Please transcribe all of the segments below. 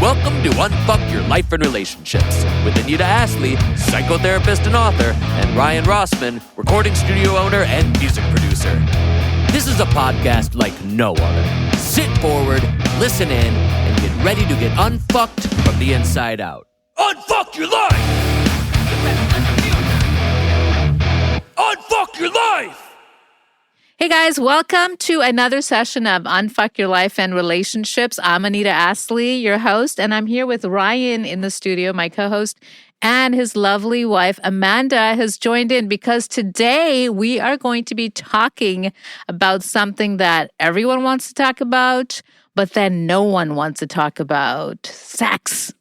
Welcome to Unfuck Your Life and Relationships with Anita Ashley, psychotherapist and author, and Ryan Rossman, recording studio owner and music producer. This is a podcast like no other. Sit forward, listen in, and get ready to get unfucked from the inside out. Unfuck your life! Unfuck your life! Hey guys, welcome to another session of Unfuck Your Life and Relationships. I'm Anita Astley, your host, and I'm here with Ryan in the studio, my co-host, and his lovely wife, Amanda, has joined in because today we are going to be talking about something that everyone wants to talk about, but then no one wants to talk about: sex.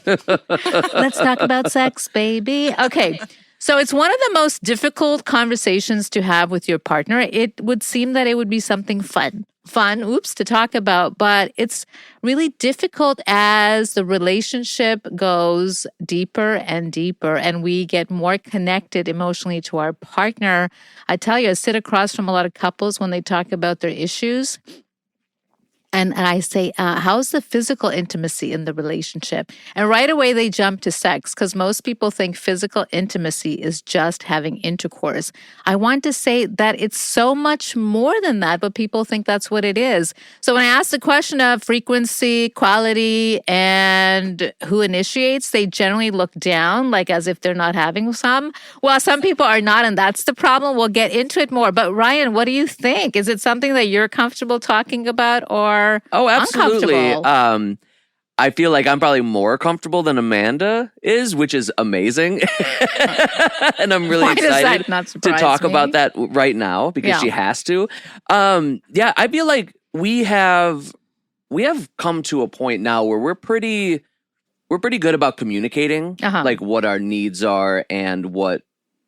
Let's talk about sex, baby. Okay. So it's one of the most difficult conversations to have with your partner. It would seem that it would be something fun to talk about, but it's really difficult as the relationship goes deeper and deeper and we get more connected emotionally to our partner. I tell you, I sit across from a lot of couples when they talk about their issues. And I say, how's the physical intimacy in the relationship? And right away they jump to sex because most people think physical intimacy is just having intercourse. I want to say that it's so much more than that, but people think that's what it is. So when I ask the question of frequency, quality, and who initiates, they generally look down, like as if they're not having some. Well, some people are not, and that's the problem. We'll get into it more. But Ryan, what do you think? Is it something that you're comfortable talking about or absolutely. uncomfortable? I feel like I'm probably more comfortable than Amanda is, which is amazing. And I'm really excited to talk about that right now because she has to. I feel like we have come to a point now where we're pretty good about communicating like what our needs are and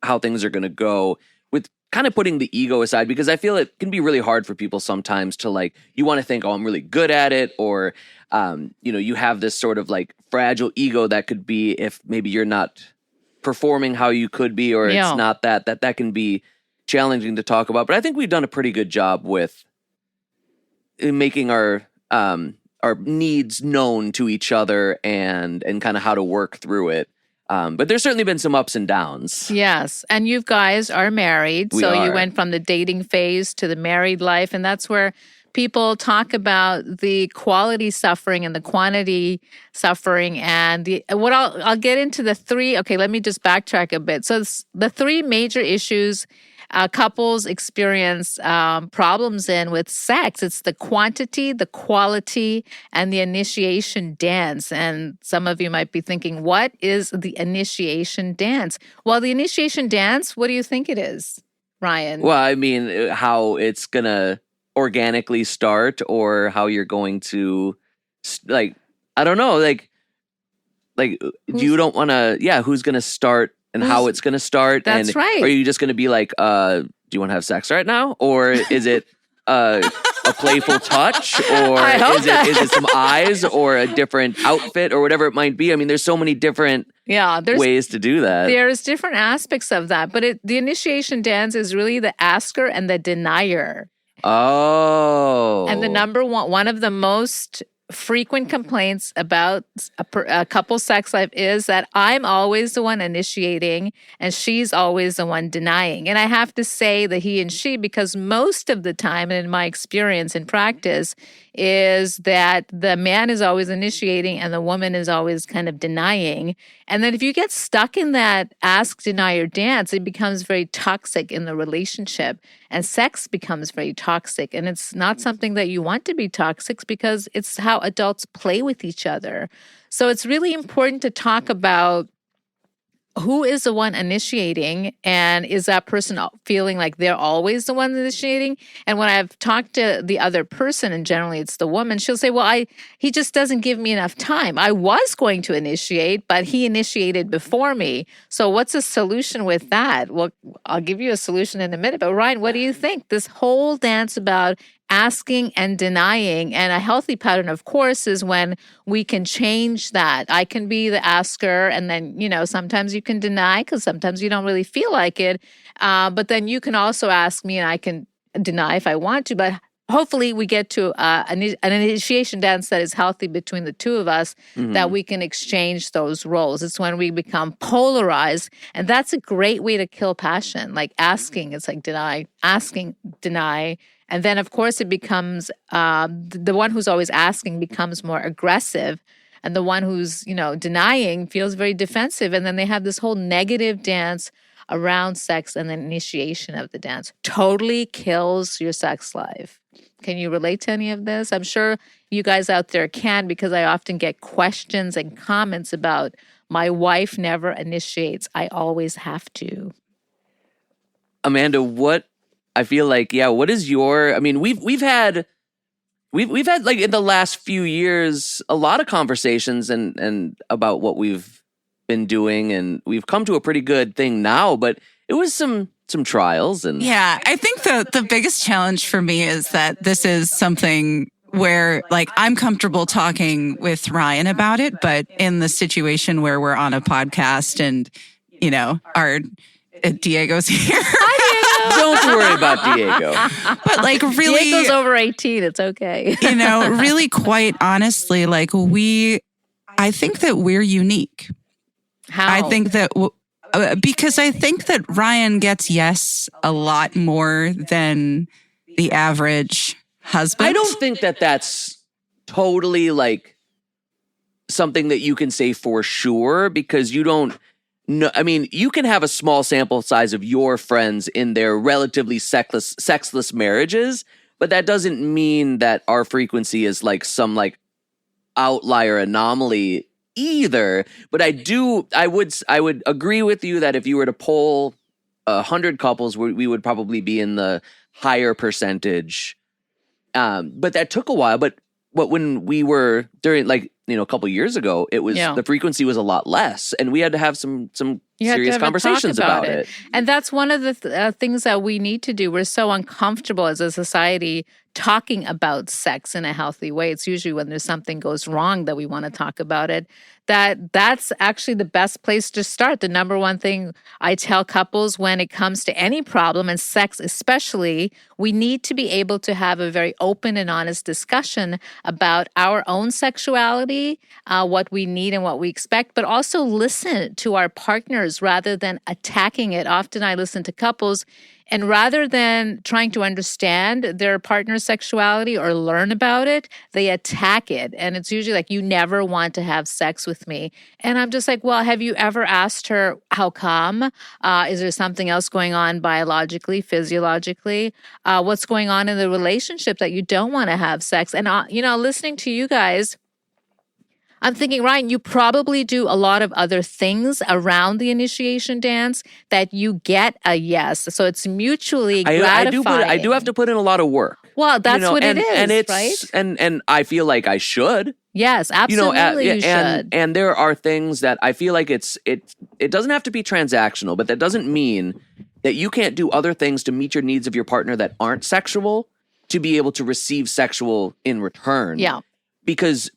how things are going to go, with kind of putting the ego aside, because I feel it can be really hard for people sometimes to, like, you want to think, oh, I'm really good at it, or you have this sort of like fragile ego that could be, if maybe you're not performing how you could be, or it's not that can be challenging to talk about. But I think we've done a pretty good job with making our needs known to each other and kind of how to work through it. But there's certainly been some ups and downs. Yes. And you guys are married. You went from the dating phase to the married life. And that's where people talk about the quality suffering and the quantity suffering. And I'll get into the three. Okay, let me just backtrack a bit. So the three major issues couples experience problems in with sex. It's the quantity, the quality, and the initiation dance. And some of you might be thinking, what is the initiation dance? Well, the initiation dance, what do you think it is, Ryan? Well, I mean, how it's going to organically start, or how you're going to, like, I don't know, like you don't want to, who's going to start and how it's going to start. That's right. Are you just going to be like, do you want to have sex right now? Or is it a playful touch? Or is it some eyes or a different outfit or whatever it might be? I mean, there's so many different ways to do that. There's different aspects of that. But the initiation dance is really the asker and the denier. Oh. And the number one of the most frequent complaints about a couple's sex life is that I'm always the one initiating and she's always the one denying. And I have to say the he and she, because most of the time, and in my experience in practice, is that the man is always initiating and the woman is always kind of denying. And then if you get stuck in that ask, deny, or dance, it becomes very toxic in the relationship. And sex becomes very toxic. And it's not something that you want to be toxic, because it's how adults play with each other. So it's really important to talk about who is the one initiating, and is that person feeling like they're always the one initiating? And when I've talked to the other person, and generally it's the woman, she'll say, well, he just doesn't give me enough time. I was going to initiate, but he initiated before me. So what's the solution with that? Well, I'll give you a solution in a minute. But Ryan, what do you think? This whole dance about asking and denying, and a healthy pattern, of course, is when we can change that. I can be the asker, and then, sometimes you can deny because sometimes you don't really feel like it. But then you can also ask me and I can deny if I want to. But hopefully we get to an initiation dance that is healthy between the two of us, that we can exchange those roles. It's when we become polarized. And that's a great way to kill passion. Like asking, it's like deny, asking, deny. And then, of course, it becomes the one who's always asking becomes more aggressive. And the one who's, denying feels very defensive. And then they have this whole negative dance around sex, and the initiation of the dance totally kills your sex life. Can you relate to any of this? I'm sure you guys out there can, because I often get questions and comments about my wife never initiates. I always have to. Amanda, what is your, we've had like in the last few years, a lot of conversations and about what we've been doing, and we've come to a pretty good thing now, but it was some trials. And yeah, I think the biggest challenge for me is that this is something where like I'm comfortable talking with Ryan about it, but in the situation where we're on a podcast and our Diego's here. Don't worry about Diego. But like really, Diego's over 18. It's okay. Really quite honestly, like I think that we're unique. How? I think that because I think that Ryan gets yes a lot more than the average husband. I don't think that that's totally like something that you can say for sure, because you don't know. I mean, you can have a small sample size of your friends in their relatively sexless marriages, but that doesn't mean that our frequency is like some like outlier anomaly either. But I would agree with you that if you were to poll 100 couples, we would probably be in the higher percentage. But that took a while. But when we were during like, a couple years ago, it was the frequency was a lot less, and we had to have some serious conversations about it. And that's one of the things that we need to do. We're so uncomfortable as a society talking about sex in a healthy way. It's usually when there's something goes wrong that we want to talk about it. That's actually the best place to start. The number one thing I tell couples when it comes to any problem, and sex especially, we need to be able to have a very open and honest discussion about our own sexuality, what we need and what we expect, but also listen to our partners rather than attacking it. Often I listen to couples, and rather than trying to understand their partner's sexuality or learn about it, they attack it. And it's usually like, you never want to have sex with me. And I'm just like, well, have you ever asked her how come? Is there something else going on biologically, physiologically? What's going on in the relationship that you don't want to have sex? And, listening to you guys, I'm thinking, Ryan, you probably do a lot of other things around the initiation dance that you get a yes. So it's mutually gratifying. I do have to put in a lot of work. Well, that's what it is, and it's, right? And I feel like I should. Yes, absolutely you should. And there are things that I feel like it doesn't have to be transactional, but that doesn't mean that you can't do other things to meet your needs of your partner that aren't sexual to be able to receive sexual in return. Yeah. Because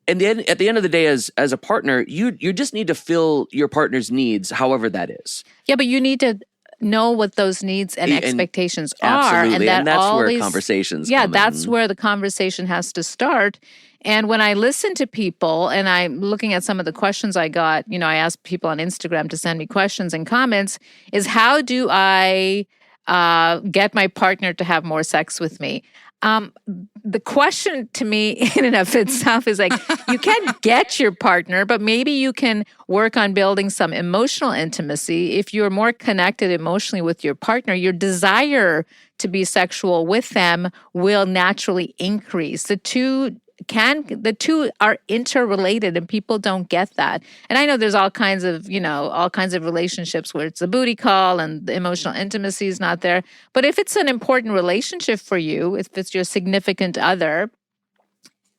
and then at the end of the day, as a partner, you just need to fill your partner's needs, however that is. Yeah, but you need to know what those needs and expectations are. Absolutely, and that's where conversations come in. That's where the conversation has to start. And when I listen to people, and I'm looking at some of the questions I got, I asked people on Instagram to send me questions and comments, is how do I get my partner to have more sex with me? The question to me in and of itself is like, you can't get your partner, but maybe you can work on building some emotional intimacy. If you're more connected emotionally with your partner, your desire to be sexual with them will naturally increase. The two are interrelated, and people don't get that. And I know there's all kinds of relationships where it's a booty call and the emotional intimacy is not there. But if it's an important relationship for you, if it's your significant other,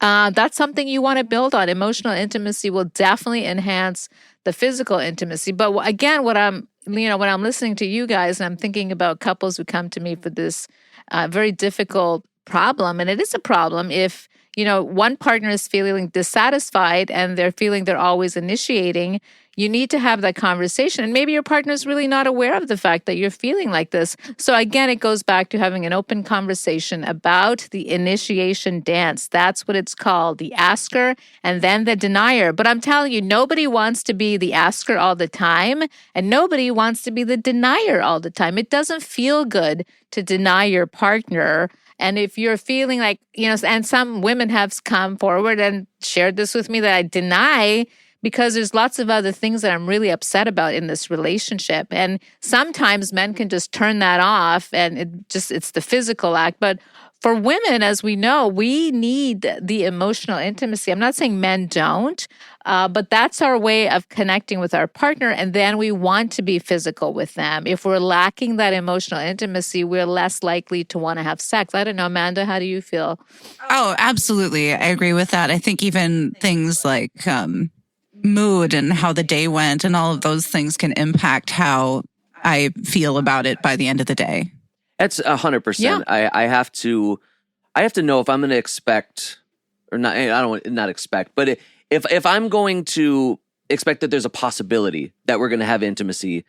that's something you want to build on. Emotional intimacy will definitely enhance the physical intimacy. But again, when I'm listening to you guys, and I'm thinking about couples who come to me for this very difficult problem, and it is a problem if one partner is feeling dissatisfied and they're feeling they're always initiating, you need to have that conversation. And maybe your partner's really not aware of the fact that you're feeling like this. So again, it goes back to having an open conversation about the initiation dance. That's what it's called, the asker and then the denier. But I'm telling you, nobody wants to be the asker all the time, and nobody wants to be the denier all the time. It doesn't feel good to deny your partner. And if you're feeling like, and some women have come forward and shared this with me, that I deny because there's lots of other things that I'm really upset about in this relationship. And sometimes men can just turn that off and it's the physical act. But for women, as we know, we need the emotional intimacy. I'm not saying men don't, but that's our way of connecting with our partner. And then we want to be physical with them. If we're lacking that emotional intimacy, we're less likely to want to have sex. I don't know, Amanda, how do you feel? Oh, absolutely. I agree with that. I think even things like mood and how the day went and all of those things can impact how I feel about it by the end of the day. That's 100%. Yeah. I have to know if I'm going to expect or not. I don't want not expect, but if I'm going to expect that there's a possibility that we're going to have intimacy,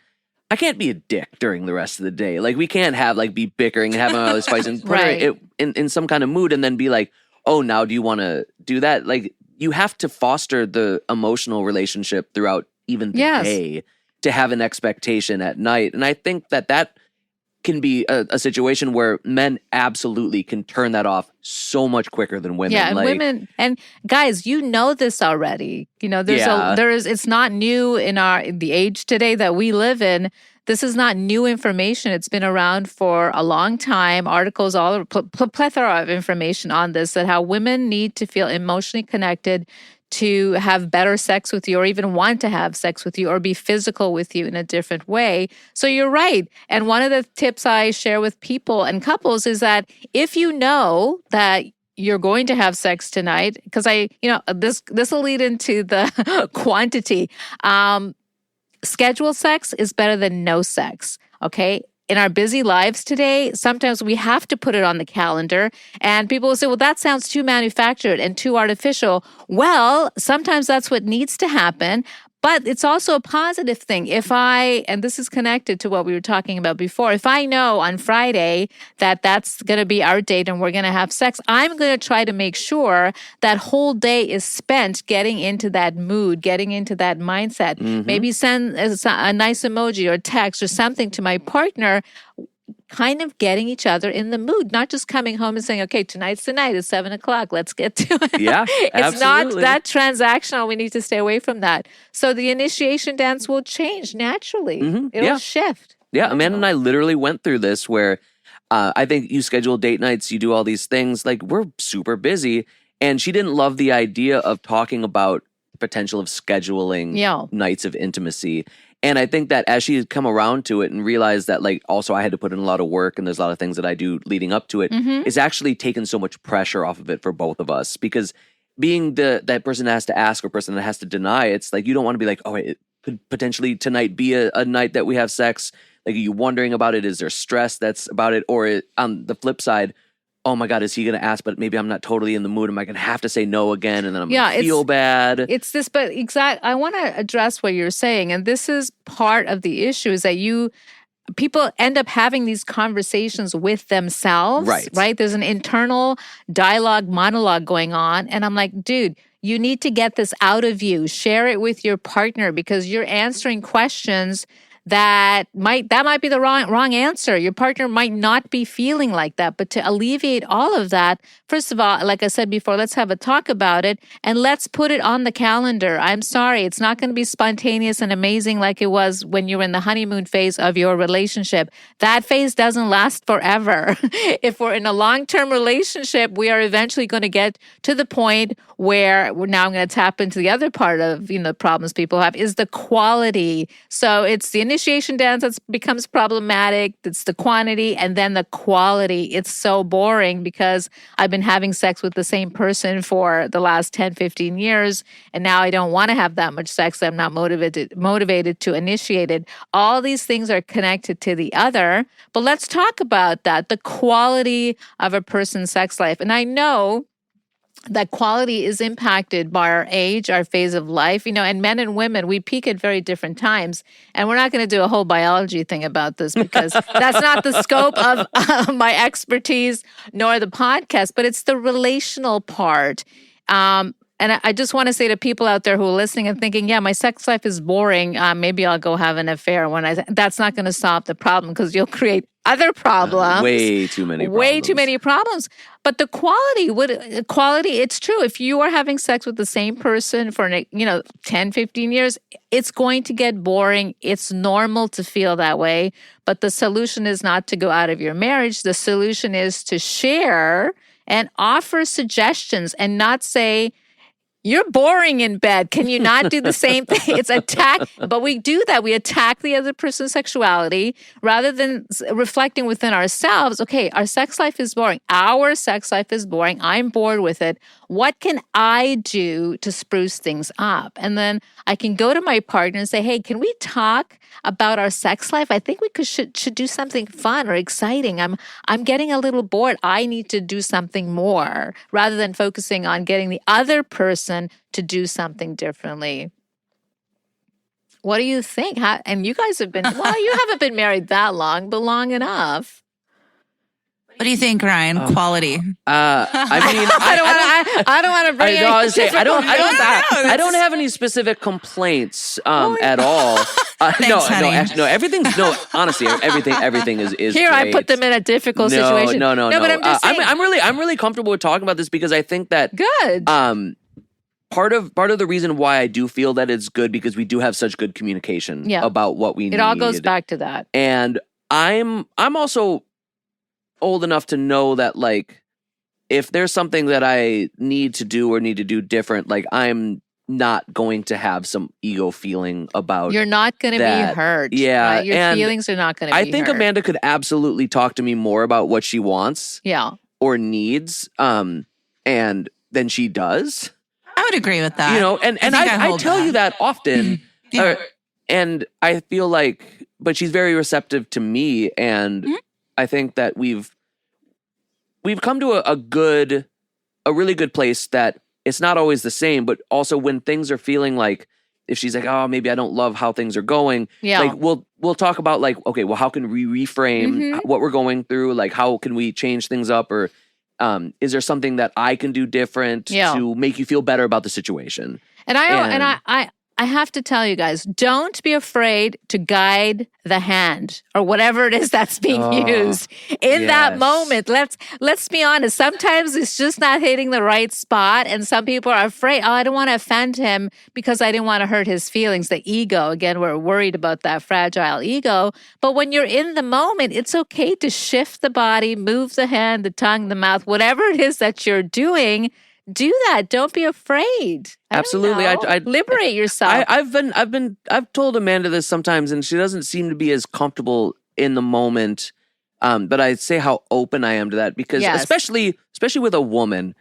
I can't be a dick during the rest of the day. Like we can't have be bickering and having all this fights and put her in some kind of mood and then be like, oh, now do you want to do that? Like you have to foster the emotional relationship throughout even the day to have an expectation at night. And I think that can be a situation where men absolutely can turn that off so much quicker than women. Yeah, and women and guys, this already. It's not new in the age today that we live in. This is not new information. It's been around for a long time. Articles, plethora of information on this, that how women need to feel emotionally connected to have better sex with you or even want to have sex with you or be physical with you in a different way. So you're right. And one of the tips I share with people and couples is that if you know that you're going to have sex tonight, because this will lead into the quantity. Scheduled sex is better than no sex, okay? In our busy lives today, sometimes we have to put it on the calendar. And people will say, well, that sounds too manufactured and too artificial. Well, sometimes that's what needs to happen. But it's also a positive thing. And this is connected to what we were talking about before, if I know on Friday that that's going to be our date and we're going to have sex, I'm going to try to make sure that whole day is spent getting into that mood, getting into that mindset. Mm-hmm. Maybe send a nice emoji or text or something to my partner, kind of getting each other in the mood, not just coming home and saying, okay, tonight's the night, it's 7:00, let's get to it. Yeah, it's not that transactional. We need to stay away from that. So the initiation dance will change naturally. Mm-hmm. It'll shift. Yeah, Amanda and I literally went through this where I think you schedule date nights, you do all these things, like we're super busy, and she didn't love the idea of talking about the potential of scheduling nights of intimacy. And I think that as she had come around to it and realized that also I had to put in a lot of work and there's a lot of things that I do leading up to it, it's actually taken so much pressure off of it for both of us. Because being that person that has to ask or person that has to deny, it's like you don't want to be like, oh, it could potentially tonight be a night that we have sex. Like, are you wondering about it? Is there stress that's about it? Or on the flip side, oh my God, is he going to ask, but maybe I'm not totally in the mood. Am I going to have to say no again? And then I'm going to feel bad. It's this, but I want to address what you're saying. And this is part of the issue is that people end up having these conversations with themselves, right? There's an internal monologue going on. And I'm like, dude, you need to get this out of you. Share it with your partner because you're answering questions that might be the wrong answer. Your partner might not be feeling like that. But to alleviate all of that, first of all, like I said before, let's have a talk about it and let's put it on the calendar. I'm sorry, it's not going to be spontaneous and amazing like it was when you were in the honeymoon phase of your relationship. That phase doesn't last forever. If we're in a long-term relationship, we are eventually going to get to the point where I'm going to tap into the other part of problems people have is the quality. So it's the initiation dance that becomes problematic. It's the quantity and then the quality. It's so boring because I've been having sex with the same person for the last 10, 15 years, and now I don't want to have that much sex. I'm not motivated to initiate it. All these things are connected to the other, but let's talk about that, the quality of a person's sex life. And I know that quality is impacted by our age, our phase of life, and men and women, we peak at very different times. And we're not going to do a whole biology thing about this because that's not the scope of my expertise nor the podcast, but it's the relational part. And I just want to say to people out there who are listening and thinking, yeah, my sex life is boring. Maybe I'll go have an affair. That's not going to solve the problem because you'll create other problems. Way too many problems. But the quality, it's true. If you are having sex with the same person for 10, 15 years, it's going to get boring. It's normal to feel that way. But the solution is not to go out of your marriage. The solution is to share and offer suggestions and not say, you're boring in bed. Can you not do the same thing? It's attack. But we do that. We attack the other person's sexuality rather than reflecting within ourselves. Okay, our sex life is boring. Our sex life is boring. I'm bored with it. What can I do to spruce things up? And then I can go to my partner and say, hey, can we talk about our sex life? I think we should do something fun or exciting. I'm getting a little bored. I need to do something more rather than focusing on getting the other person to do something differently. What do you think? And you guys have been, you haven't been married that long, but long enough. What do you think, Ryan? Quality. I mean, I don't want to bring. I don't have any specific complaints at all. No. Everything's honestly, everything is here. Great. I put them in a difficult situation. No. But I'm just saying. I'm really comfortable with talking about this because I think that good. Part of the reason why I do feel that it's good because we do have such good communication about what we need. It all goes back to that. And I'm also old enough to know that, like, if there's something that I need to do different, like, I'm not going to have some ego feeling about You're not going to be hurt. Yeah. Right? Your feelings are not going to be hurt. I think Amanda could absolutely talk to me more about what she wants. Yeah. Or needs. And than she does. I would agree with that. And I tell you that often. Yeah. And I feel like, but she's very receptive to me. And I think that we've come to a really good place that it's not always the same, but also when things are feeling like, if she's like, oh, maybe I don't love how things are going. Yeah. Like we'll talk about like, okay, well, how can we reframe what we're going through? Like, how can we change things up? Or is there something that I can do different to make you feel better about the situation? And I have to tell you guys, don't be afraid to guide the hand or whatever it is that's being used in that moment. Let's be honest. Sometimes it's just not hitting the right spot. And some people are afraid, I don't want to offend him because I didn't want to hurt his feelings. The ego, again, we're worried about that fragile ego. But when you're in the moment, it's okay to shift the body, move the hand, the tongue, the mouth, whatever it is that you're doing. Do that. Don't be afraid. Absolutely. I liberate yourself. I've told Amanda this sometimes, and she doesn't seem to be as comfortable in the moment. But I say how open I am to that because especially with a woman,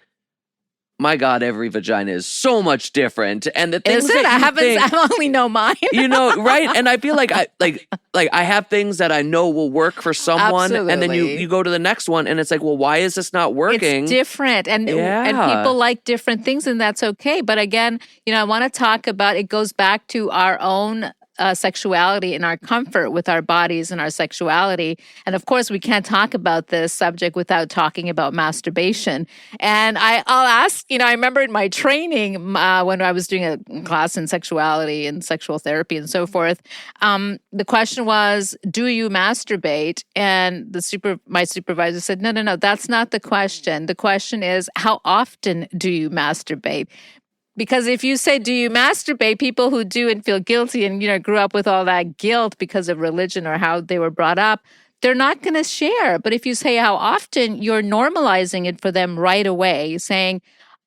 my God, every vagina is so much different. And the things I only know mine. Right? And I feel like I have things that I know will work for someone. Absolutely. And then you go to the next one and it's like, well, why is this not working? It's different. And people like different things and that's okay. But again, I want to talk about, it goes back to our own sexuality and our comfort with our bodies and our sexuality. And of course, we can't talk about this subject without talking about masturbation. And I'll ask, I remember in my training when I was doing a class in sexuality and sexual therapy and so forth, the question was, do you masturbate? And my supervisor said, no, that's not the question. The question is, how often do you masturbate? Because if you say, do you masturbate, people who do and feel guilty and, grew up with all that guilt because of religion or how they were brought up, they're not going to share. But if you say how often, you're normalizing it for them right away, saying,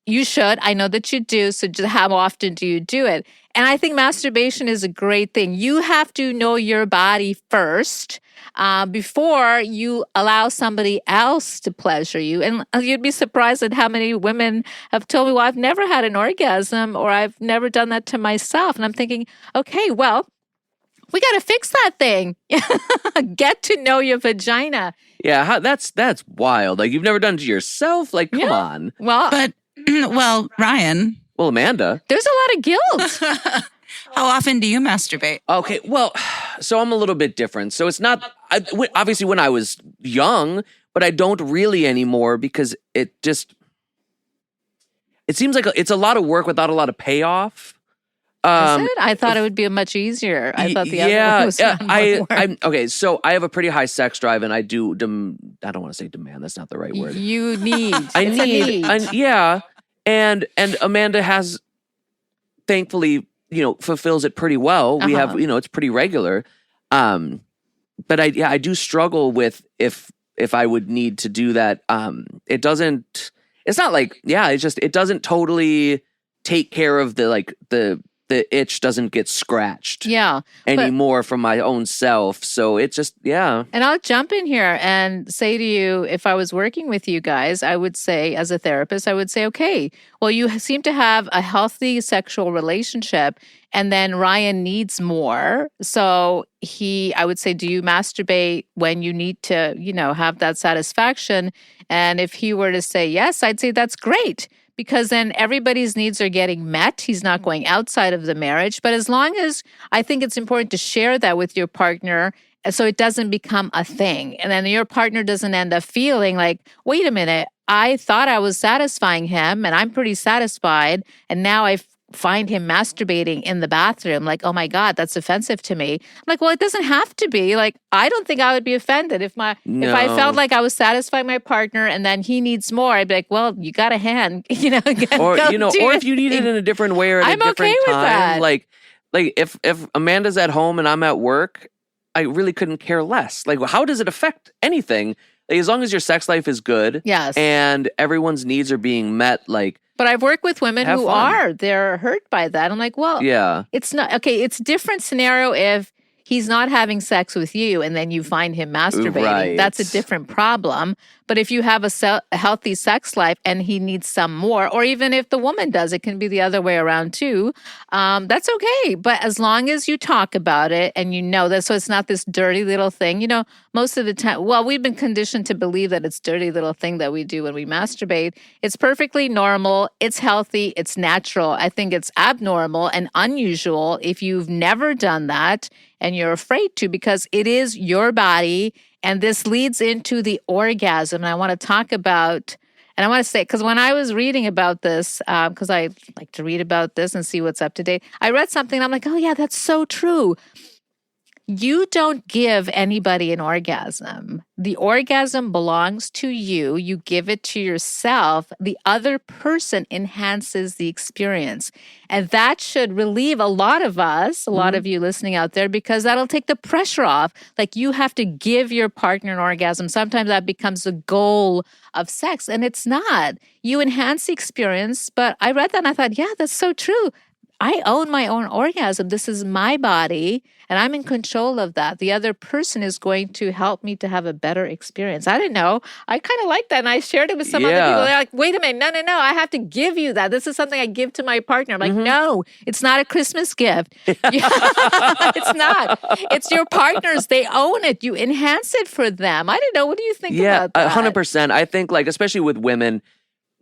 you should, I know that you do, so just how often do you do it? And I think masturbation is a great thing. You have to know your body first before you allow somebody else to pleasure you. And you'd be surprised at how many women have told me, well, I've never had an orgasm or I've never done that to myself. And I'm thinking, okay, well, we got to fix that thing. Get to know your vagina. Yeah, that's wild. Like, you've never done it to yourself? Like, come on. Well, but Well, Ryan. Well, Amanda. There's a lot of guilt. How often do you masturbate? Okay, well, so I'm a little bit different. So it's not, obviously when I was young, but I don't really anymore because it seems like it's a lot of work without a lot of payoff. Is it? I thought it would be much easier. I thought the other one was work. Okay, so I have a pretty high sex drive, and I do. I don't want to say demand. That's not the right word. You need. Yeah, and Amanda has, thankfully, fulfills it pretty well. We have, it's pretty regular. But I do struggle with if I would need to do that. It doesn't. It's not like it doesn't totally take care of the itch doesn't get scratched anymore from my own self. So it's just, And I'll jump in here and say to you, if I was working with you guys, I would say, as a therapist, I would say, okay, well, you seem to have a healthy sexual relationship, and then Ryan needs more. So I would say, do you masturbate when you need to, have that satisfaction? And if he were to say yes, I'd say that's great. Because then everybody's needs are getting met. He's not going outside of the marriage. But as long as, I think it's important to share that with your partner so it doesn't become a thing. And then your partner doesn't end up feeling like, wait a minute, I thought I was satisfying him and I'm pretty satisfied. And now I find him masturbating in the bathroom. Like, oh my God, that's offensive to me. I'm like, well, it doesn't have to be. Like, I don't think I would be offended if I felt like I was satisfying my partner and then he needs more. I'd be like, well, you got a hand, or if you need it in a different way or at a different okay with time. That. Like if Amanda's at home and I'm at work, I really couldn't care less. Like, how does it affect anything? Like, as long as your sex life is good, yes, and everyone's needs are being met, like. But I've worked with women who they're hurt by that. I'm like, well, it's not, okay, it's a different scenario if he's not having sex with you and then you find him masturbating. Right. That's a different problem. But if you have a healthy sex life and he needs some more, or even if the woman does, it can be the other way around too. That's okay. But as long as you talk about it and you know that, so it's not this dirty little thing, most of the time, well, we've been conditioned to believe that it's dirty little thing that we do when we masturbate. It's perfectly normal. It's healthy. It's natural. I think it's abnormal and unusual if you've never done that and you're afraid to, because it is your body. And this leads into the orgasm. And I want to talk about, and I want to say, because when I was reading about this, because I like to read about this and see what's up to date, I read something and I'm like, oh yeah, that's so true. You don't give anybody an orgasm. The orgasm belongs to you. You give it to yourself. The other person enhances the experience. And that should relieve a lot of us, a lot of you listening out there, because that'll take the pressure off. Like, you have to give your partner an orgasm. Sometimes that becomes the goal of sex, and it's not. You enhance the experience. But I read that and I thought, yeah, that's so true. I own my own orgasm. This is my body, and I'm in control of that. The other person is going to help me to have a better experience. I didn't know. I kind of like that, and I shared it with some other people. They're like, wait a minute, no, I have to give you that. This is something I give to my partner. I'm like, no, it's not a Christmas gift. It's not. It's your partners. They own it. You enhance it for them. I didn't know. What do you think about that? 100%. I think, like, especially with women,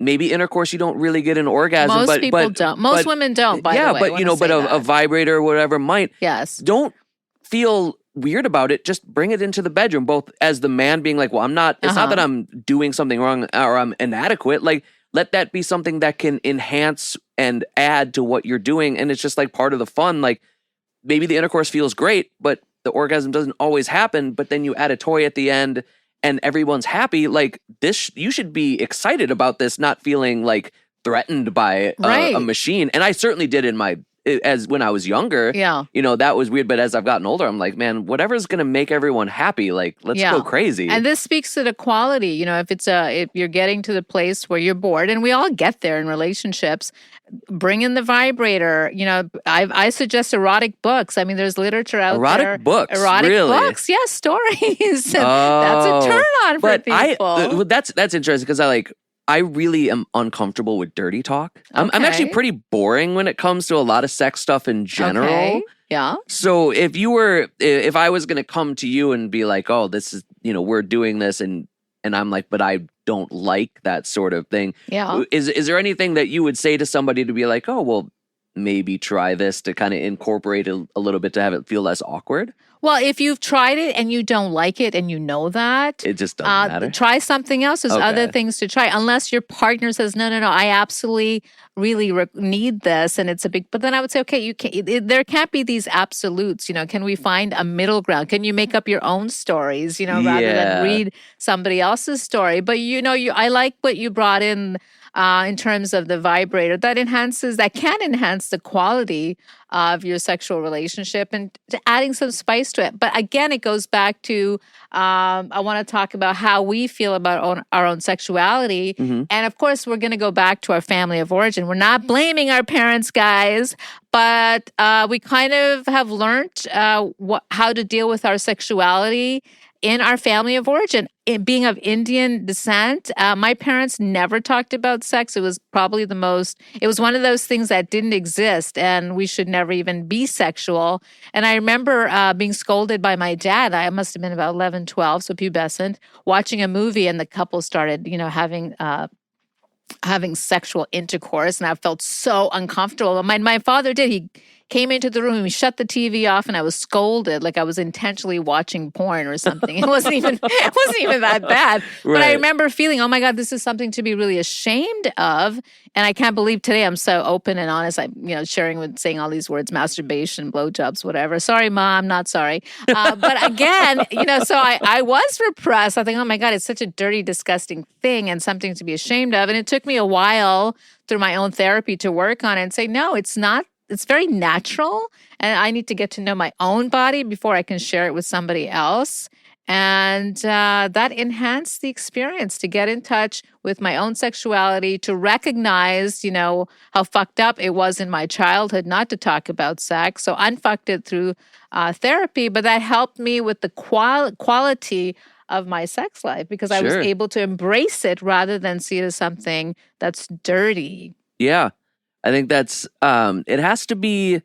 maybe intercourse, you don't really get an orgasm. Most people don't. Most women don't, by the way. Yeah, but a vibrator or whatever might. Yes. Don't feel weird about it. Just bring it into the bedroom, both as the man being like, well, I'm not, it's not that I'm doing something wrong or I'm inadequate. Like, let that be something that can enhance and add to what you're doing. And it's just like part of the fun. Like, maybe the intercourse feels great, but the orgasm doesn't always happen. But then you add a toy at the end and everyone's happy. Like, this, you should be excited about this, not feeling like threatened by a machine. And I certainly did when I was younger. Yeah. That was weird. But as I've gotten older, I'm like, man, whatever's going to make everyone happy, like, let's go crazy. And this speaks to the quality. If you're getting to the place where you're bored, and we all get there in relationships, bring in the vibrator. I suggest erotic books. I mean, there's literature out there. Erotic books, yes, stories. That's a turn on for people. That's interesting because I really am uncomfortable with dirty talk. I'm actually pretty boring when it comes to a lot of sex stuff in general. Okay. Yeah. So if I was going to come to you and be like, oh, this is, we're doing this and and I'm like, but I don't like that sort of thing. Yeah. Is there anything that you would say to somebody to be like, oh, well, maybe try this to kind of incorporate a little bit to have it feel less awkward? Well, if you've tried it and you don't like it and you know that, it just doesn't matter. Try something else. There's other things to try, unless your partner says, no, I absolutely really need this. And it's a big, but then I would say, okay, there can't be these absolutes. Can we find a middle ground? Can you make up your own stories, rather than read somebody else's story? But, I like what you brought in terms of the vibrator that can enhance the quality of your sexual relationship and adding some spice to it. But again, it goes back to, I want to talk about how we feel about our own sexuality. Mm-hmm. And of course, we're going to go back to our family of origin. We're not blaming our parents, guys, but we kind of have learned how to deal with our sexuality in our family of origin. Being of Indian descent, my parents never talked about sex. It was probably it was one of those things that didn't exist, and we should never even be sexual. And I remember being scolded by my dad. I must have been about 11, 12, so pubescent, watching a movie, and the couple started, having sexual intercourse, and I felt so uncomfortable. My father did. He came into the room, he shut the TV off, and I was scolded like I was intentionally watching porn or something. It wasn't even that bad. Right. But I remember feeling, oh my God, this is something to be really ashamed of. And I can't believe today I'm so open and honest. I'm, saying all these words, masturbation, blowjobs, whatever. Sorry, Mom, not sorry. But again, so I was repressed. I think, oh my God, it's such a dirty, disgusting thing and something to be ashamed of. And it took me a while through my own therapy to work on it and say, no, it's not. It's very natural, and I need to get to know my own body before I can share it with somebody else. And that enhanced the experience to get in touch with my own sexuality, to recognize, how fucked up it was in my childhood not to talk about sex. So unfucked it through therapy, but that helped me with the quality of my sex life because I was able to embrace it rather than see it as something that's dirty. Yeah. I think that's it has to be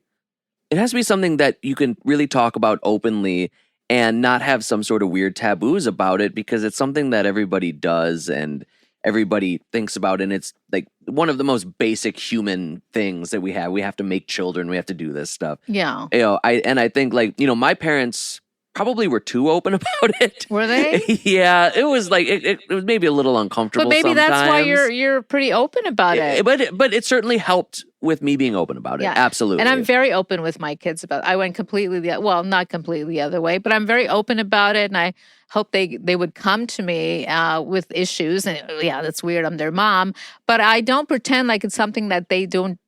something that you can really talk about openly and not have some sort of weird taboos about it, because it's something that everybody does and everybody thinks about, and it's like one of the most basic human things that we have. We have to make children, we have to do this stuff. Yeah. I think my parents probably were too open about it. Were they? Yeah, it was like it was maybe a little uncomfortable. But maybe sometimes. That's why you're pretty open about it. But it certainly helped with me being open about it. Yeah. Absolutely. And I'm very open with my kids about it. I went not completely the other way, but I'm very open about it, and I hope they would come to me with issues. And yeah, that's weird. I'm their mom, but I don't pretend like it's something that they don't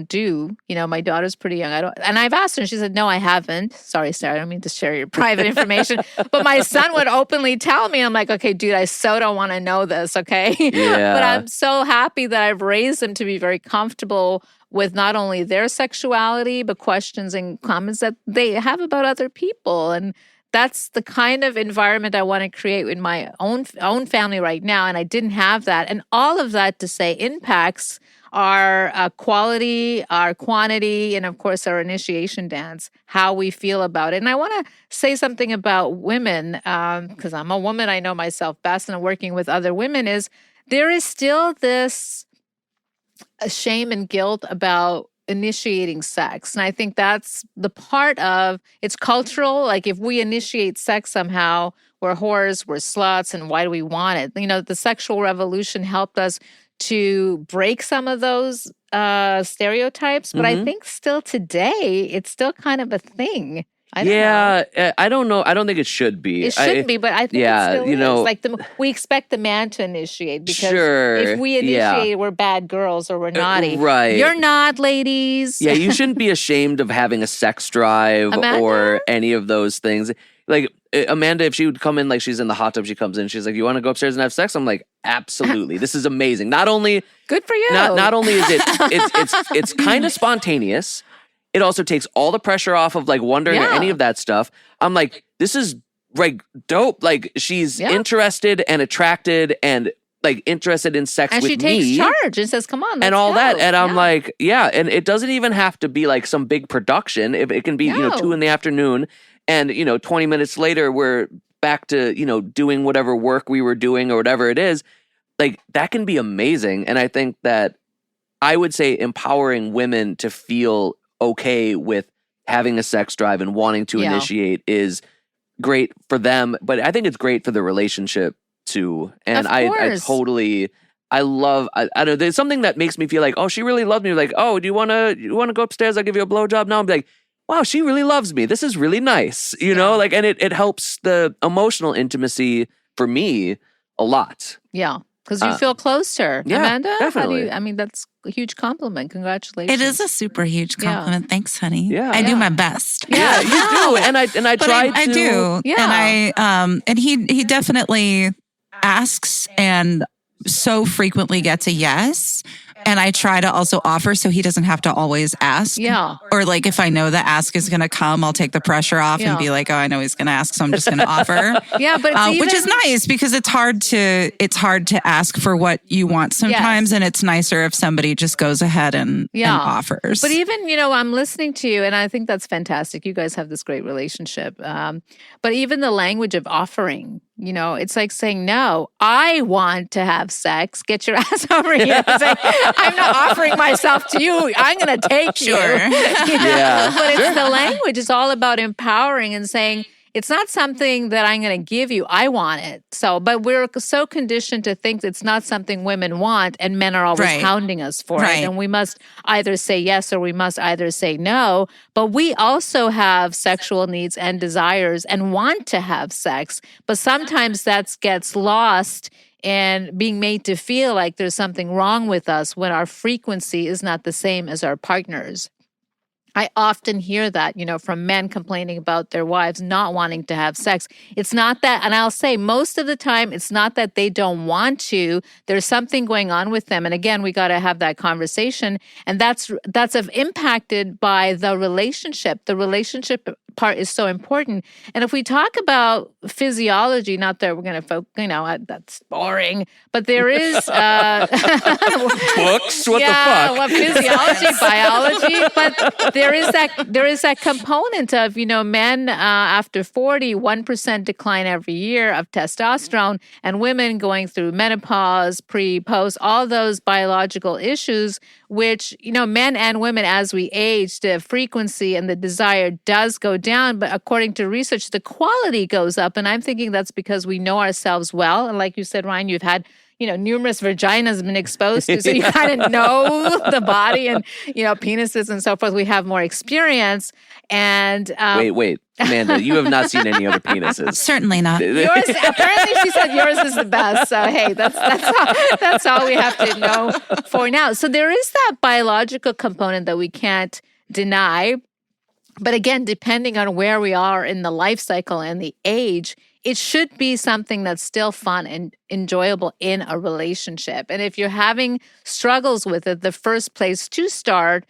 do. My daughter's pretty young. And I've asked her, and she said, "No, I haven't." Sorry, Sarah, I don't mean to share your private information, but my son would openly tell me. I'm like, okay, dude, I so don't want to know this. Okay, yeah. But I'm so happy that I've raised them to be very comfortable with not only their sexuality, but questions and comments that they have about other people. And that's the kind of environment I want to create in my own family right now. And I didn't have that. And all of that to say impacts our quality, our quantity, and of course our initiation dance, how we feel about it. And I want to say something about women, because I'm a woman, I know myself best, and I'm working with other women, is there is still this shame and guilt about initiating sex. And I think that's the part of it's cultural. Like if we initiate sex somehow, we're whores, we're sluts, and why do we want it? The sexual revolution helped us to break some of those stereotypes. But I think still today, it's still kind of a thing. I don't know. I don't know. I don't think it should be. It shouldn't be, but I think it still is. Like we expect the man to initiate because if we initiate, we're bad girls or we're naughty. Right. You're not, ladies. Yeah, you shouldn't be ashamed of having a sex drive or any of those things. Like Amanda, if she would come in, like she's in the hot tub, she comes in, she's like, "You want to go upstairs and have sex?" I'm like, "Absolutely. This is amazing." Not only good for you. Not only is it's kind of spontaneous. It also takes all the pressure off of like wondering or any of that stuff. I'm like, this is like dope. Like she's interested and attracted and like interested in sex with me. And she takes charge and says, "Come on, let's and all go." that. And I'm like, and it doesn't even have to be like some big production. If it can be 2 p.m. and 20 minutes later we're back to, doing whatever work we were doing or whatever it is, like that can be amazing. And I think that I would say empowering women to feel okay with having a sex drive and wanting to initiate is great for them, but I think it's great for the relationship too. And I don't know, there's something that makes me feel like, oh, she really loved me. Like, oh, do you want to go upstairs? I'll give you a blowjob now. I'm like, wow, she really loves me. This is really nice. Like, and it helps the emotional intimacy for me a lot. Yeah. Because you feel close to her. Yeah, Amanda? definitely. That's a huge compliment. Congratulations. It is a super huge compliment. Yeah. Thanks, honey. Yeah. I do my best. Yeah, you do. And I try to. I do. Yeah. And he definitely asks and so frequently gets a yes. And I try to also offer so he doesn't have to always ask. Yeah. Or like if I know the ask is going to come, I'll take the pressure off and be like, oh, I know he's going to ask, so I'm just going to offer. Yeah, but which is nice because it's hard to ask for what you want sometimes, and it's nicer if somebody just goes ahead and offers. But even I'm listening to you, and I think that's fantastic. You guys have this great relationship. But even the language of offering. It's like saying, no, I want to have sex. Get your ass over here. It's like, I'm not offering myself to you. I'm going to take you. Yeah. But it's the language. It's all about empowering and saying, it's not something that I'm going to give you. I want it. But we're so conditioned to think it's not something women want, and men are always hounding us for it. And we must either say yes or we must either say no. But we also have sexual needs and desires and want to have sex. But sometimes that gets lost in being made to feel like there's something wrong with us when our frequency is not the same as our partners. I often hear that, from men complaining about their wives not wanting to have sex. It's not that, and I'll say most of the time, it's not that they don't want to. There's something going on with them. And again, we got to have that conversation. And that's impacted by the relationship. The relationship part is so important. And if we talk about physiology, not that we're going to, that's boring, but there is books. What the fuck? Well, physiology, biology, but there is that component of men after 40, 1% decline every year of testosterone, and women going through menopause, pre, post, all those biological issues, which men and women as we age, the frequency and the desire does go down, but according to research, the quality goes up. And I'm thinking that's because we know ourselves well. And like you said, Ryan, you've had, numerous vaginas been exposed to, so you kind of know the body and, penises and so forth. We have more experience. And wait, Amanda, you have not seen any other penises. Certainly not. Yours, apparently she said yours is the best. So hey, that's all we have to know for now. So there is that biological component that we can't deny. But again, depending on where we are in the life cycle and the age, it should be something that's still fun and enjoyable in a relationship. And if you're having struggles with it, the first place to start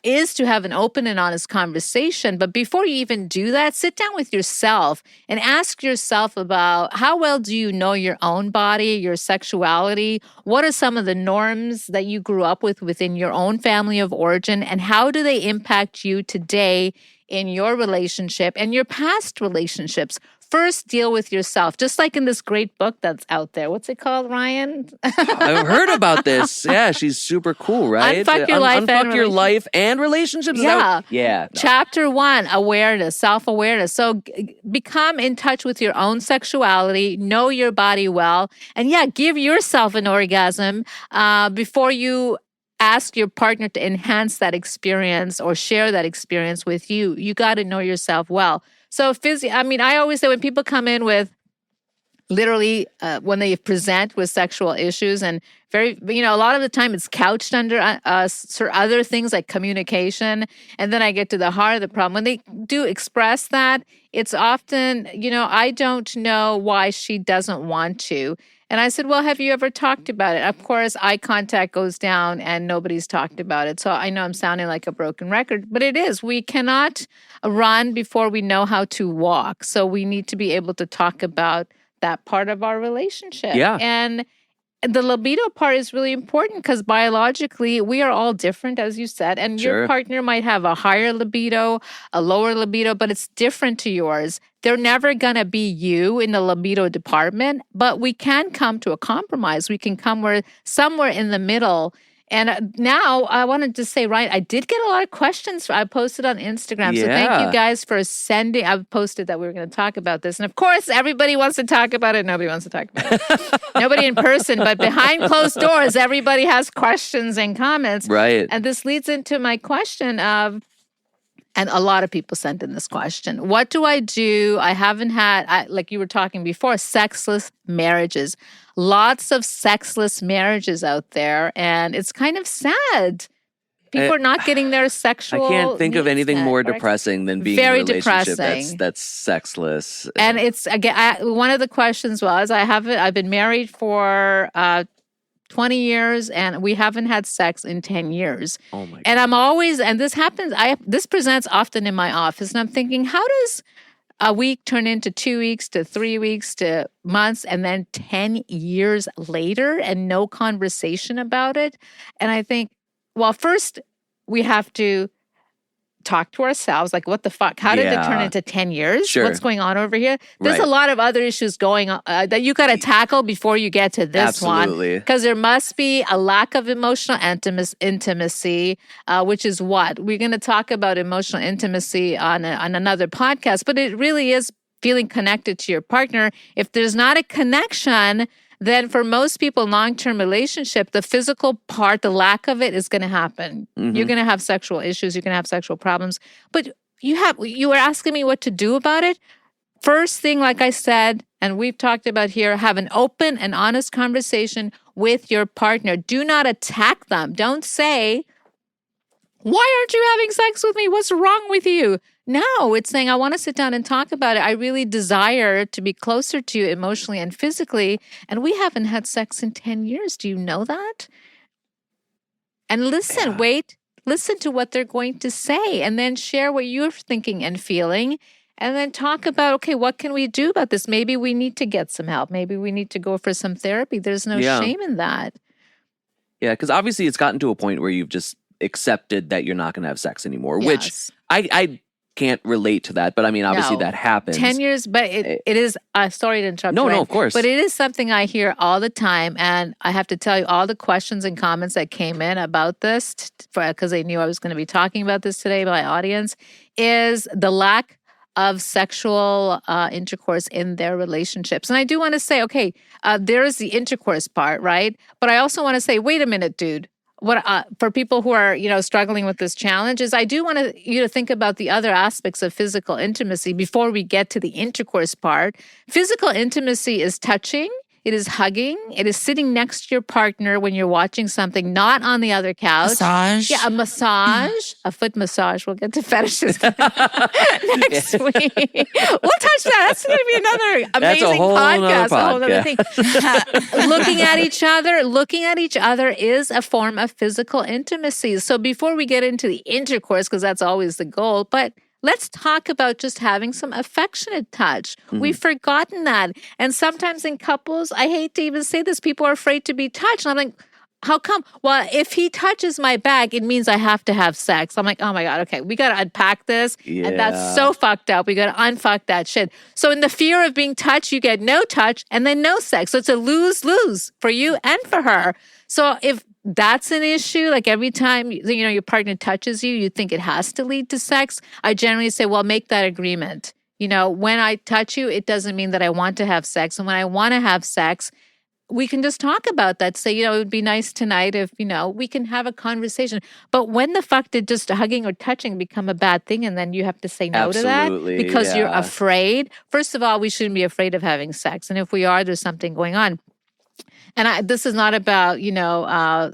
is to have an open and honest conversation. But before you even do that, sit down with yourself and ask yourself about how well do you know your own body, your sexuality? What are some of the norms that you grew up with within your own family of origin? And how do they impact you today in your relationship and your past relationships? First, deal with yourself, just like in this great book that's out there. What's it called, Ryan? I've heard about this. Yeah, she's super cool, right? Unfuck your life Unfuck your life and relationships? Yeah. No. Chapter 1, awareness, self-awareness. So become in touch with your own sexuality, know your body well, and give yourself an orgasm before you ask your partner to enhance that experience or share that experience with you. You got to know yourself well. So I always say when people come in with literally when they present with sexual issues and a lot of the time it's couched under other things like communication. And then I get to the heart of the problem. When they do express that, it's often, I don't know why she doesn't want to. And I said, well, have you ever talked about it? Of course, eye contact goes down and nobody's talked about it. So I know I'm sounding like a broken record, but it is. We cannot run before we know how to walk. So we need to be able to talk about that part of our relationship. Yeah. And the libido part is really important because biologically we are all different, as you said, and your partner might have a higher libido, a lower libido, but it's different to yours. They're never going to be you in the libido department, but we can come to a compromise. We can come somewhere in the middle. And now I wanted to say, Ryan, I did get a lot of questions. I posted on Instagram. So thank you guys for sending. I've posted that we were going to talk about this. And of course, everybody wants to talk about it. Nobody wants to talk about it. Nobody in person, but behind closed doors, everybody has questions and comments. Right. And this leads into my question of, and a lot of people sent in this question. What do I do? I haven't had, like you were talking before, sexless marriages. Lots of sexless marriages out there. And it's kind of sad. People are not getting their sexual I can't think of anything more correct? Depressing than being Very in a relationship depressing. that's sexless. And it's, again, one of the questions was, I've been married for 20 years and we haven't had sex in 10 years. Oh my God. And I'm always, and this happens, this presents often in my office, and I'm thinking, how does a week turn into 2 weeks to 3 weeks to months and then 10 years later and no conversation about it? And I think, well, first we have to talk to ourselves, like, what the fuck? How did it turn into 10 years? Sure. What's going on over here? There's a lot of other issues going on that you got to tackle before you get to this one. Because there must be a lack of emotional intimacy, which is what? We're going to talk about emotional intimacy on another podcast, but it really is feeling connected to your partner. If there's not a connection, then for most people, long-term relationship, the physical part, the lack of it is going to happen. Mm-hmm. You're going to have sexual issues. You're going to have sexual problems. But you were asking me what to do about it. First thing, like I said, and we've talked about here, have an open and honest conversation with your partner. Do not attack them. Don't say, why aren't you having sex with me? What's wrong with you? No, it's saying, I want to sit down and talk about it. I really desire to be closer to you emotionally and physically. And we haven't had sex in 10 years. Do you know that? And listen, listen to what they're going to say and then share what you're thinking and feeling. And then talk about, okay, what can we do about this? Maybe we need to get some help. Maybe we need to go for some therapy. There's no shame in that. Yeah, because obviously it's gotten to a point where you've just accepted that you're not going to have sex anymore, which I can't relate to that, but I mean, obviously that happens. 10 years, but it is, sorry to interrupt. No, of course. But it is something I hear all the time. And I have to tell you, all the questions and comments that came in about this, because they knew I was going to be talking about this today, my audience, is the lack of sexual intercourse in their relationships. And I do want to say, okay, there is the intercourse part, right? But I also want to say, wait a minute, dude. What for people who are, struggling with this challenge is I do want you to think about the other aspects of physical intimacy before we get to the intercourse part. Physical intimacy is touching. It is hugging. It is sitting next to your partner when you're watching something, not on the other couch. Massage. Yeah, a massage, a foot massage. We'll get to fetishes next week. We'll touch that. That's going to be another amazing podcast. A whole other thing. Looking at each other is a form of physical intimacy. So before we get into the intercourse, because that's always the goal, but let's talk about just having some affectionate touch. Mm-hmm. We've forgotten that. And sometimes in couples, I hate to even say this, people are afraid to be touched. And I'm like, how come? Well, if he touches my bag, it means I have to have sex. I'm like, oh my God, okay, we got to unpack this. Yeah. And that's so fucked up. We got to unfuck that shit. So in the fear of being touched, you get no touch and then no sex. So it's a lose-lose for you and for her. So if that's an issue, like every time your partner touches you, you think it has to lead to sex, I generally say, well, make that agreement. When I touch you, it doesn't mean that I want to have sex. And when I want to have sex, we can just talk about that. Say, it would be nice tonight if, we can have a conversation. But when the fuck did just hugging or touching become a bad thing and then you have to say no to that because you're afraid? First of all, we shouldn't be afraid of having sex. And if we are, there's something going on. And this is not about,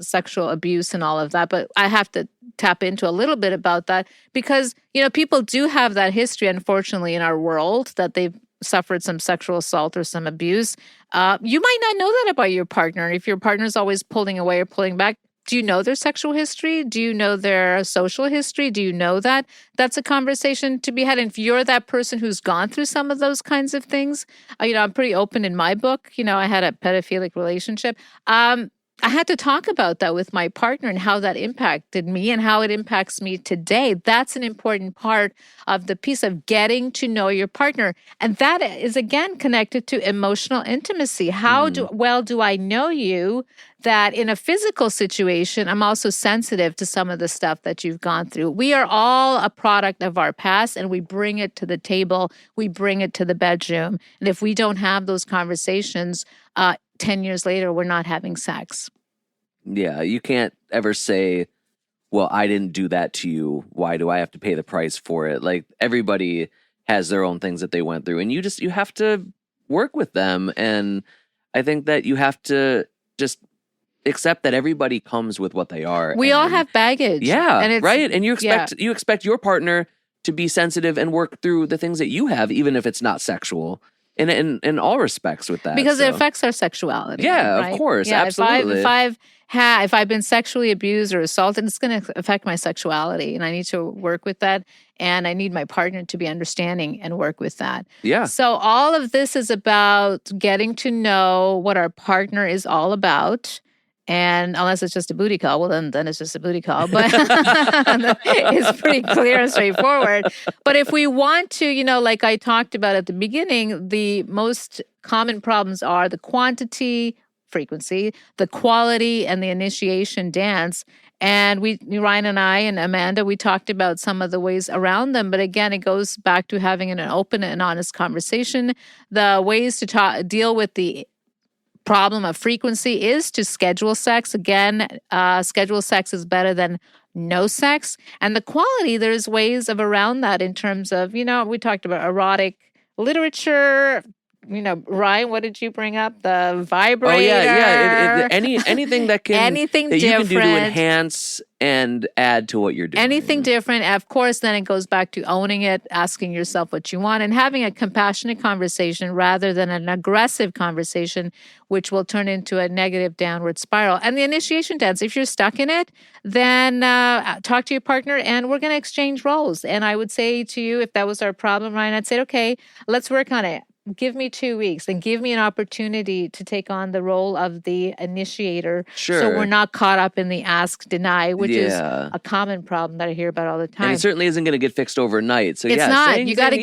sexual abuse and all of that, but I have to tap into a little bit about that because, people do have that history, unfortunately, in our world that they've suffered some sexual assault or some abuse. You might not know that about your partner. If your partner's always pulling away or pulling back, Do you know their sexual history? Do you know their social history? Do you know that? That's a conversation to be had. And if you're that person who's gone through some of those kinds of things, I'm pretty open in my book. I had a pedophilic relationship. I had to talk about that with my partner and how that impacted me and how it impacts me today. That's an important part of the piece of getting to know your partner. And that is, again, connected to emotional intimacy. How well do I know you that in a physical situation, I'm also sensitive to some of the stuff that you've gone through? We are all a product of our past, and we bring it to the table. We bring it to the bedroom. And if we don't have those conversations, 10 years later, we're not having sex. Yeah, you can't ever say, well, I didn't do that to you. Why do I have to pay the price for it? Like, everybody has their own things that they went through, and you have to work with them. And I think that you have to just accept that everybody comes with what they are. We all have baggage. Yeah, and right? And you expect your partner to be sensitive and work through the things that you have, even if it's not sexual. In all respects with that. Because it affects our sexuality. Yeah, right? Of course. Yeah, absolutely. If I've been sexually abused or assaulted, it's going to affect my sexuality, and I need to work with that. And I need my partner to be understanding and work with that. Yeah. So all of this is about getting to know what our partner is all about. And unless it's just a booty call, well, then it's just a booty call. But it's pretty clear and straightforward. But if we want to, like I talked about at the beginning, the most common problems are the quantity, frequency, the quality, and the initiation dance. And Ryan and I and Amanda, we talked about some of the ways around them. But again, it goes back to having an open and honest conversation. The ways to deal with the problem of frequency is to schedule sex. Again, schedule sex is better than no sex. And the quality, there's ways of around that in terms of, we talked about erotic literature. Ryan, what did you bring up? The vibrator. Oh yeah. Anything that can anything that different. You can do to enhance and add to what you're doing. Anything different. Of course, then it goes back to owning it, asking yourself what you want, and having a compassionate conversation rather than an aggressive conversation, which will turn into a negative downward spiral. And the initiation dance, if you're stuck in it, then talk to your partner and we're going to exchange roles. And I would say to you, if that was our problem, Ryan, I'd say, okay, let's work on it. Give me 2 weeks and give me an opportunity to take on the role of the initiator. Sure. So we're not caught up in the ask, deny, which is a common problem that I hear about all the time. And it certainly isn't going to get fixed overnight. So it's not. You got to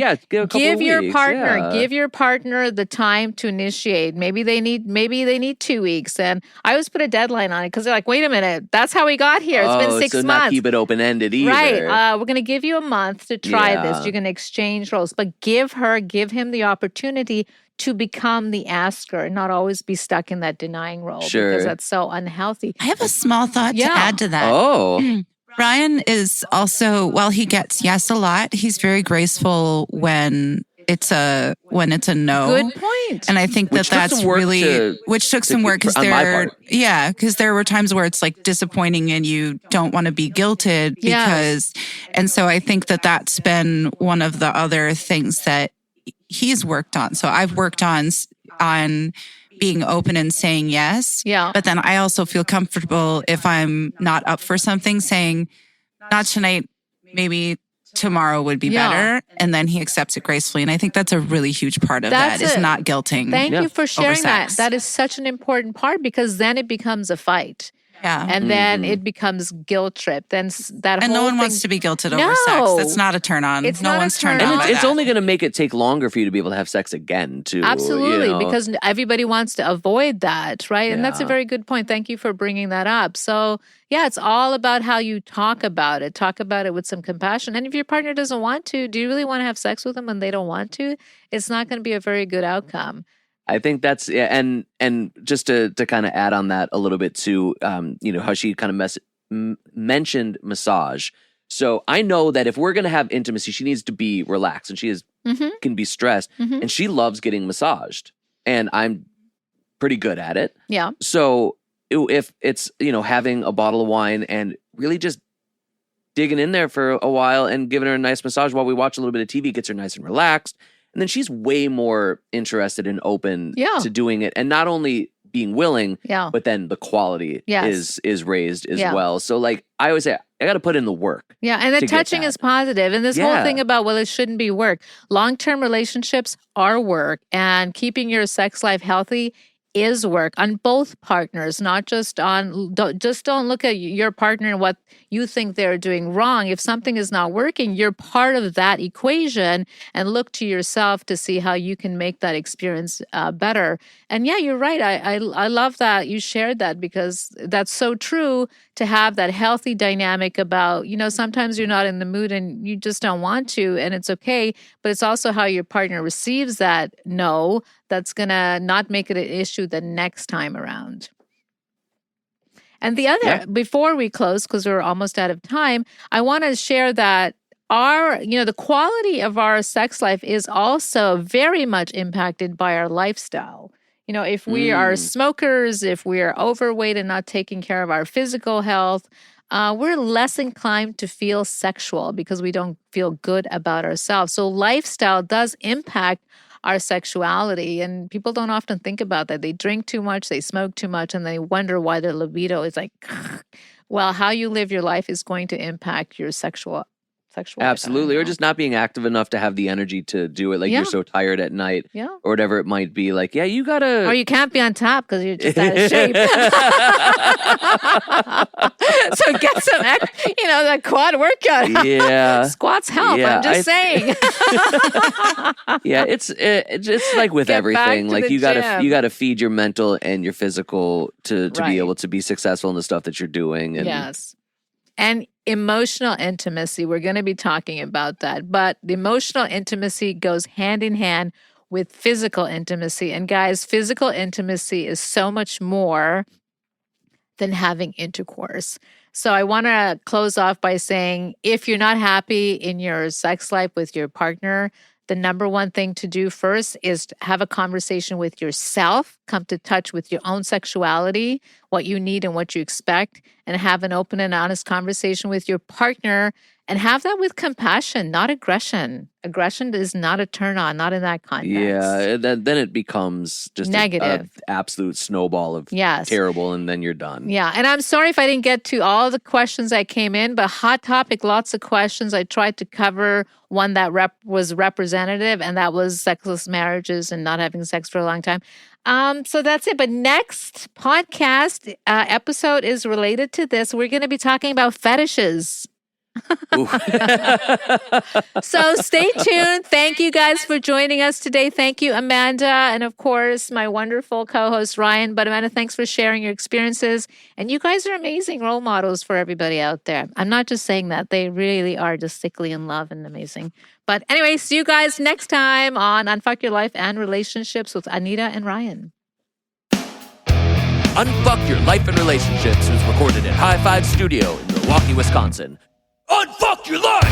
give your weeks. partner, give your partner the time to initiate. Maybe they need 2 weeks. And I always put a deadline on it because they're like, wait a minute, that's how we got here. It's been 6 months. Not keep it open-ended either. Right. We're going to give you a month to try this. You're going to exchange roles, but give him the opportunity to become the asker, not always be stuck in that denying role because that's so unhealthy. I have a small thought to add to that. Oh. Ryan is also, while he gets yes a lot, he's very graceful when it's a no. Good point. And I think that's really which took some work because there were times where it's like disappointing and you don't want to be guilted because and so I think that's been one of the other things that he's worked on. So I've worked on being open and saying yes. Yeah. But then I also feel comfortable if I'm not up for something saying, not tonight, maybe tomorrow would be better. And then he accepts it gracefully. And I think that's a really huge part of that is not guilting. Thank you for sharing that. That is such an important part because then it becomes a fight. Yeah. And then it becomes guilt trip. Then no one wants to be guilted over sex. That's not a turn on. No one's turned on. And it's only going to make it take longer for you to be able to have sex again, too. Absolutely, because everybody wants to avoid that, right? And that's a very good point. Thank you for bringing that up. So, it's all about how you talk about it. Talk about it with some compassion. And if your partner doesn't want to, do you really want to have sex with them when they don't want to? It's not going to be a very good outcome. I think that's and just to kind of add on that a little bit too, how she kind of mentioned massage. So I know that if we're going to have intimacy, she needs to be relaxed and she can be stressed and she loves getting massaged and I'm pretty good at it. Yeah. So if it's, having a bottle of wine and really just digging in there for a while and giving her a nice massage while we watch a little bit of TV, gets her nice and relaxed. And then she's way more interested and open to doing it. And not only being willing, but then the quality is raised as well. So like I always say, I got to put in the work. Yeah, and the touching is positive. And this whole thing about, well, it shouldn't be work. Long-term relationships are work, and keeping your sex life healthy is work on both partners, not just on, don't look at your partner and what you think they're doing wrong. If something is not working, you're part of that equation, and look to yourself to see how you can make that experience better. And yeah, you're right. I love that you shared that, because that's so true, to have that healthy dynamic about, sometimes you're not in the mood and you just don't want to, and it's okay, but it's also how your partner receives that no that's going to not make it an issue the next time around. And the other, before we close, because we're almost out of time, I want to share that the quality of our sex life is also very much impacted by our lifestyle. If we are smokers, if we are overweight and not taking care of our physical health, we're less inclined to feel sexual because we don't feel good about ourselves. So lifestyle does impact our sexuality, and people don't often think about that. They drink too much, they smoke too much, and they wonder why their libido is like, well, how you live your life is going to impact your sexual Absolutely. Or just not being active enough to have the energy to do it. Like you're so tired at night or whatever it might be. Like, you gotta. Or you can't be on top because you're just out of shape. So get some, that quad workout. Yeah. Squats help. I'm just saying. It's like with everything. Like you gotta feed your mental and your physical to be able to be successful in the stuff that you're doing. And, yes. And emotional intimacy, we're going to be talking about that. But the emotional intimacy goes hand in hand with physical intimacy. And guys, physical intimacy is so much more than having intercourse. So I want to close off by saying, if you're not happy in your sex life with your partner, the number one thing to do first is to have a conversation with yourself, come to touch with your own sexuality, what you need and what you expect, and have an open and honest conversation with your partner, and have that with compassion, not aggression. Aggression is not a turn on, not in that context. Yeah, then it becomes just negative, absolute snowball of terrible, and then you're done. Yeah, and I'm sorry if I didn't get to all the questions that came in, but hot topic, lots of questions. I tried to cover one that was representative, and that was sexless marriages and not having sex for a long time. So that's it. But next podcast episode is related to this. We're going to be talking about fetishes. So stay tuned. Thank you guys for joining us today. Thank you, Amanda, and of course my wonderful co-host Ryan. But Amanda, thanks for sharing your experiences, and you guys are amazing role models for everybody out there. I'm not just saying that, they really are just sickly in love and amazing. But anyway, see you guys next time on Unfuck Your Life and Relationships with Anita and Ryan. Unfuck Your Life and Relationships was recorded at High Five Studio in Milwaukee, Wisconsin. Unfuck your life!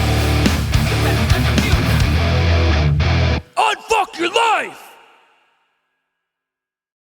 Unfuck your life!